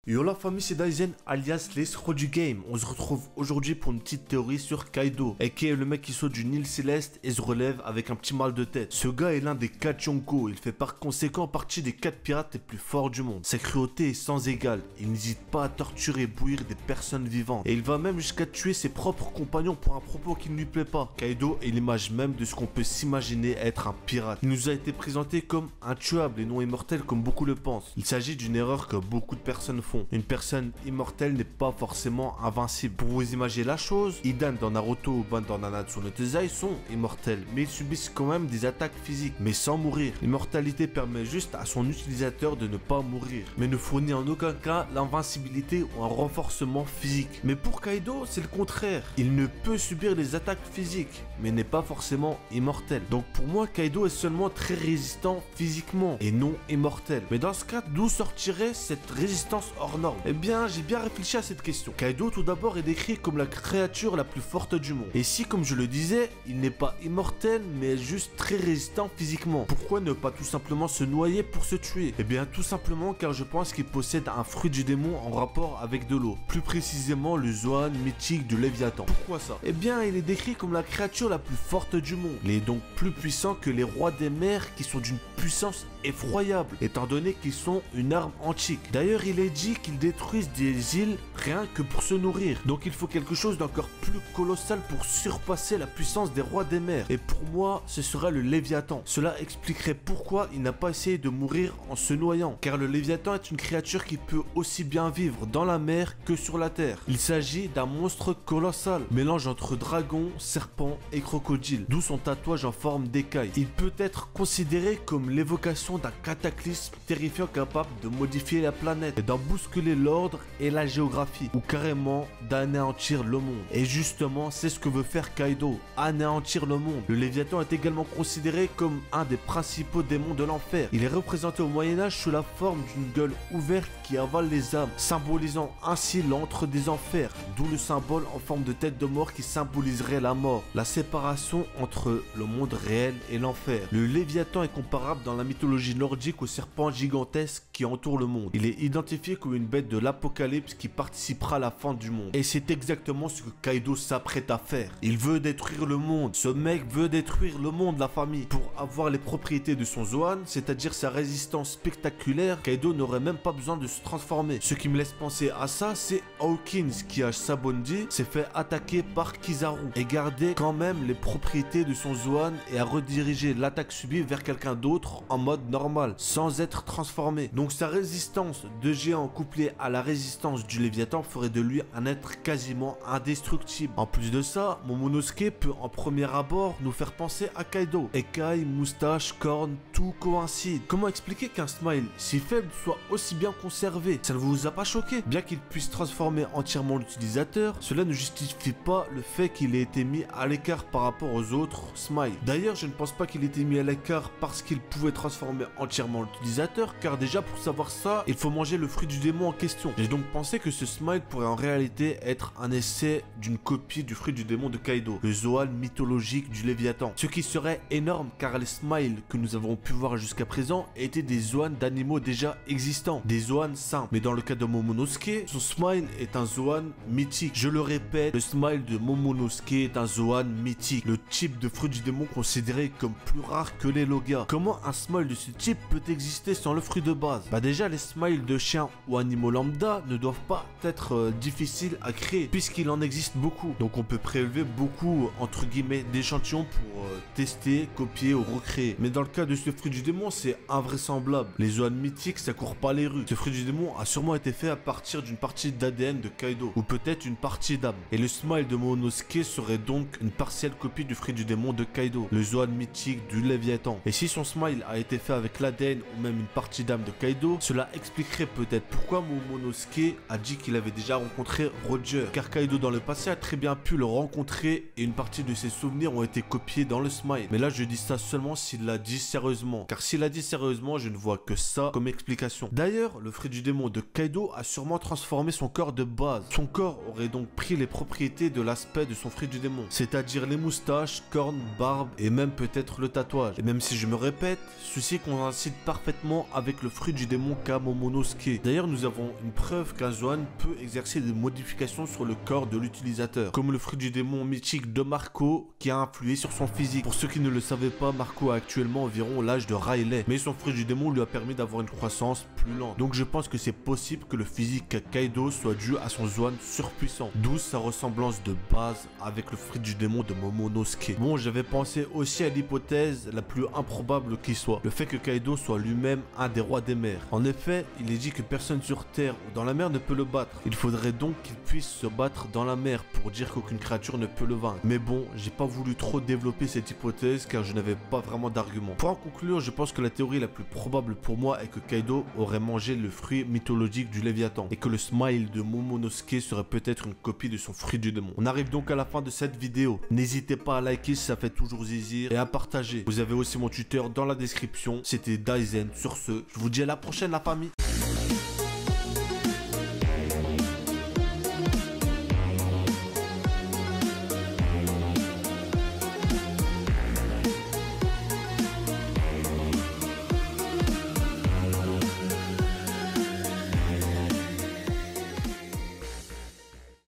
Yo la famille, c'est Daizen alias l'escroc du game. On se retrouve aujourd'hui pour une petite théorie sur Kaido, aka le mec qui saute d'une île céleste et se relève avec un petit mal de tête. Ce gars est l'un des 4 Yonko, il fait par conséquent partie des 4 pirates les plus forts du monde. Sa cruauté est sans égale, il n'hésite pas à torturer et bouillir des personnes vivantes. Et il va même jusqu'à tuer ses propres compagnons pour un propos qui ne lui plaît pas. Kaido est l'image même de ce qu'on peut s'imaginer être un pirate. Il nous a été présenté comme intuable et non immortel comme beaucoup le pensent. Il s'agit d'une erreur que beaucoup de personnes font. Une personne immortelle n'est pas forcément invincible. Pour vous imaginer la chose, Idan dans Naruto ou Ban dans Nanatsu no Taizai sont immortels, mais ils subissent quand même des attaques physiques, mais sans mourir. L'immortalité permet juste à son utilisateur de ne pas mourir, mais ne fournit en aucun cas l'invincibilité ou un renforcement physique. Mais pour Kaido, c'est le contraire. Il ne peut subir les attaques physiques, mais n'est pas forcément immortel. Donc pour moi, Kaido est seulement très résistant physiquement et non immortel. Mais dans ce cas, d'où sortirait cette résistance hors norme? Eh bien, j'ai bien réfléchi à cette question. Kaido, tout d'abord, est décrit comme la créature la plus forte du monde. Et si, comme je le disais, il n'est pas immortel, mais juste très résistant physiquement, pourquoi ne pas tout simplement se noyer pour se tuer? Eh bien, tout simplement car je pense qu'il possède un fruit du démon en rapport avec de l'eau. Plus précisément, le Zoan mythique du Léviathan. Pourquoi ça? Eh bien, il est décrit comme la créature la plus forte du monde. Il est donc plus puissant que les rois des mers qui sont d'une puissance effroyable, étant donné qu'ils sont une arme antique. D'ailleurs, il est dit qu'ils détruisent des îles rien que pour se nourrir. Donc il faut quelque chose d'encore plus colossal pour surpasser la puissance des rois des mers. Et pour moi, ce sera le Léviathan. Cela expliquerait pourquoi il n'a pas essayé de mourir en se noyant. Car le Léviathan est une créature qui peut aussi bien vivre dans la mer que sur la terre. Il s'agit d'un monstre colossal, mélange entre dragon, serpent et crocodile, d'où son tatouage en forme d'écaille. Il peut être considéré comme l'évocation d'un cataclysme terrifiant capable de modifier la planète et d'en bousculer l'ordre et la géographie, ou carrément d'anéantir le monde. Et justement, c'est ce que veut faire Kaido, anéantir le monde. Le Léviathan est également considéré comme un des principaux démons de l'enfer. Il est représenté au Moyen-Âge sous la forme d'une gueule ouverte qui avale les âmes, symbolisant ainsi l'antre des enfers, d'où le symbole en forme de tête de mort qui symboliserait la mort, la séparation entre le monde réel et l'enfer. Le Léviathan est comparable dans la mythologie nordique au serpent gigantesque qui entoure le monde. Il est identifié comme une bête de l'apocalypse qui participera à la fin du monde. Et c'est exactement ce que Kaido s'apprête à faire. Il veut détruire le monde. Ce mec veut détruire le monde, la famille. Pour avoir les propriétés de son Zoan, c'est-à-dire sa résistance spectaculaire, Kaido n'aurait même pas besoin de se transformer. Ce qui me laisse penser à ça, c'est Hawkins qui a Sabondi s'est fait attaquer par Kizaru et garder quand même les propriétés de son Zoan et a redirigé l'attaque subie vers quelqu'un d'autre en mode normal, sans être transformé. Donc sa résistance de géant couplée à la résistance du Léviathan ferait de lui un être quasiment indestructible. En plus de ça, Momonosuke peut en premier abord nous faire penser à Kaido. Écailles, moustache, cornes, tout coïncide. Comment expliquer qu'un smile si faible soit aussi bien conservé? Ça ne vous a pas choqué? Bien qu'il puisse transformer entièrement l'utilisateur, cela ne justifie pas le fait qu'il ait été mis à l'écart par rapport aux autres smiles. D'ailleurs, je ne pense pas qu'il ait été mis à l'écart parce qu'il pouvait transformer entièrement l'utilisateur, car déjà pour savoir ça, il faut manger le fruit du démon en question. J'ai donc pensé que ce smile pourrait en réalité être un essai d'une copie du fruit du démon de Kaido, le Zoan mythologique du Léviathan. Ce qui serait énorme car les smiles que nous avons pu voir jusqu'à présent étaient des Zoans d'animaux déjà existants, des Zoans simples. Mais dans le cas de Momonosuke, son smile est un Zoan mythique. Je le répète, le smile de Momonosuke est un Zoan mythique, le type de fruit du démon considéré comme plus rare que les logas. Comment un smile de ce type peut exister sans le fruit de base? Bah déjà, les smiles de chiens ou animaux lambda ne doivent pas être difficiles à créer puisqu'il en existe beaucoup. Donc on peut prélever beaucoup entre guillemets d'échantillons pour tester, copier ou recréer. Mais dans le cas de ce fruit du démon, c'est invraisemblable. Les Zoans mythiques, ça court pas les rues. Ce fruit du démon a sûrement été fait à partir d'une partie d'ADN de Kaido ou peut-être une partie d'âme. Et le smile de Momonosuke serait donc une partielle copie du fruit du démon de Kaido, le Zoan mythique du Léviathan. Et si son smile a été fait avec l'ADN ou même une partie d'âme de Kaido, cela expliquerait peut-être pourquoi Momonosuke a dit qu'il avait déjà rencontré Roger, car Kaido dans le passé a très bien pu le rencontrer et une partie de ses souvenirs ont été copiés dans le smile. Mais là je dis ça seulement s'il l'a dit sérieusement, car s'il l'a dit sérieusement je ne vois que ça comme explication. D'ailleurs, le fruit du démon de Kaido a sûrement transformé son corps de base. Son corps aurait donc pris les propriétés de l'aspect de son fruit du démon, c'est-à-dire les moustaches, cornes, barbe et même peut-être le tatouage. Et même si je me répète, ceci coïncide parfaitement avec le fruit du démon Momonosuke. D'ailleurs, nous avons une preuve qu'un Zoan peut exercer des modifications sur le corps de l'utilisateur, comme le fruit du démon mythique de Marco qui a influé sur son physique. Pour ceux qui ne le savaient pas, Marco a actuellement environ l'âge de Riley, mais son fruit du démon lui a permis d'avoir une croissance plus lente. Donc je pense que c'est possible que le physique Kaido soit dû à son Zoan surpuissant, d'où sa ressemblance de base avec le fruit du démon de Momonosuke. Bon, j'avais pensé aussi à l'hypothèse la plus improbable qui soit, le fait que Kaido soit lui-même un des rois des mers. En effet, il est dit que personne sur terre ou dans la mer ne peut le battre. Il faudrait donc qu'il puisse se battre dans la mer pour dire qu'aucune créature ne peut le vaincre. Mais bon, j'ai pas voulu trop développer cette hypothèse car je n'avais pas vraiment d'argument. Pour en conclure, je pense que la théorie la plus probable pour moi est que Kaido aurait mangé le fruit mythologique du Léviathan et que le smile de Momonosuke serait peut-être une copie de son fruit du démon. On arrive donc à la fin de cette vidéo. N'hésitez pas à liker si ça fait toujours zizir et à partager. Vous avez aussi mon tuteur dans la description. C'était Daizen. Sur ce, je vous dis à la prochaine la famille.